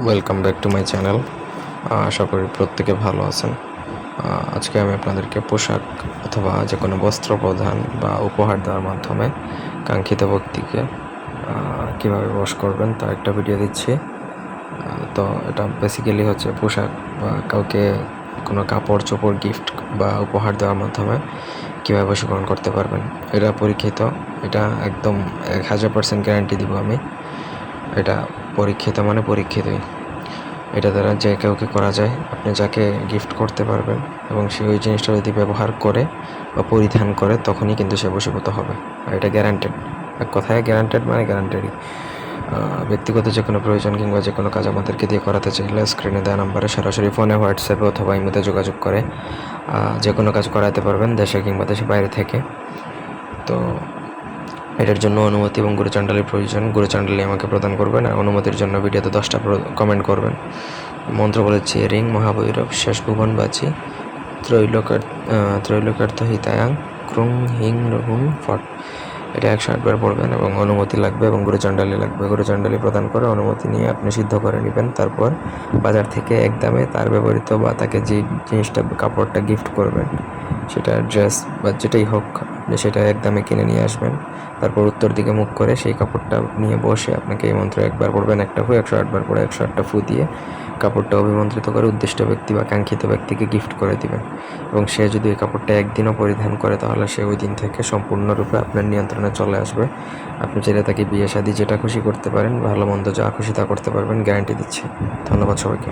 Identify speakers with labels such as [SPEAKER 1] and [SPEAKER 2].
[SPEAKER 1] Welcome back to my channel. আশা করি প্রত্যেকে ভালো আছেন। আজকে আমি আপনাদেরকে পোশাক অথবা যে কোনো বস্ত্র প্রদান বা উপহার দেওয়ার মাধ্যমে কাঙ্ক্ষিত ব্যক্তিকে কীভাবে বশ করবেন তার একটা ভিডিও দিচ্ছি। তো এটা বেসিক্যালি হচ্ছে পোশাক বা কাউকে কোনো কাপড় চোপড় গিফট বা উপহার দেওয়ার মাধ্যমে কীভাবে বশীকরণ করতে পারবেন। এটা পরীক্ষিত, এটা একদম 1000% গ্যারান্টি দিব আমি। এটা পরীক্ষিত মানে পরীক্ষিতই। এটা দ্বারা যে কাউকে করা যায়, আপনি যাকে গিফট করতে পারবেন এবং সে ওই জিনিসটা যদি ব্যবহার করে বা পরিধান করে তখনই কিন্তু সে বশীভূত হবে। আর এটা গ্যারান্টেড, এক কথায় গ্যারান্টেড মানে গ্যারান্টেডই। ব্যক্তিগত যে কোনো প্রয়োজন কিংবা যে কোনো কাজ আমাদেরকে দিয়ে করাতে চাইলে স্ক্রিনে দেওয়া নাম্বারে সরাসরি ফোনে, হোয়াটসঅ্যাপে অথবা ইমোতে যোগাযোগ করে যে কোনো কাজ করাতে পারবেন দেশে কিংবা দেশের বাইরে থেকে। তো এটার জন্য অনুমতি এবং গুরুচাণ্ডালির প্রয়োজন। গুরুচাণ্ডালি আমাকে প্রদান করবেন আর অনুমতির জন্য ভিডিওতে 10টা কমেন্ট করবেন। মন্ত্র বলেছি রিং মহাভৈরব শেষ ভুবন বাচি ত্রৈলোকার্থ হিতায়াং ক্রুং হিং রহুং ফট। এটা 108 বার পড়বেন এবং অনুমতি লাগবে এবং গুরুচাণ্ডালি লাগবে। গুরুচাণ্ডালি প্রদান করে অনুমতি নিয়ে আপনি সিদ্ধ করে নেবেন। তারপর বাজার থেকে একদমে তার ব্যবহৃত বা তাকে যে জিনিসটা কাপড়টা গিফট করবেন, সেটা ড্রেস বা যেটাই হোক, আপনি সেটা একদমে কিনে নিয়ে আসবেন। তারপর উত্তর দিকে মুখ করে সেই কাপড়টা নিয়ে বসে আপনাকে এই মন্ত্র একবার পড়বেন, একটা ফু 108 বার পড়ে 108টা ফু দিয়ে কাপড়টা অভিমন্ত্রিত করে উদ্দিষ্ট ব্যক্তি বা কাঙ্ক্ষিত ব্যক্তিকে গিফট করে দিবেন। এবং সে যদি এই কাপড়টা একদিনও পরিধান করে তাহলে সে ওই দিন থেকে সম্পূর্ণরূপে আপনার নিয়ন্ত্রণে চলে আসবে। আপনি চাইলে তাকে বিয়ে শাদী যেটা খুশি করতে পারেন, ভালো মন্দ যা খুশি তা করতে পারবেন, গ্যারান্টি দিচ্ছি। ধন্যবাদ সবাইকে।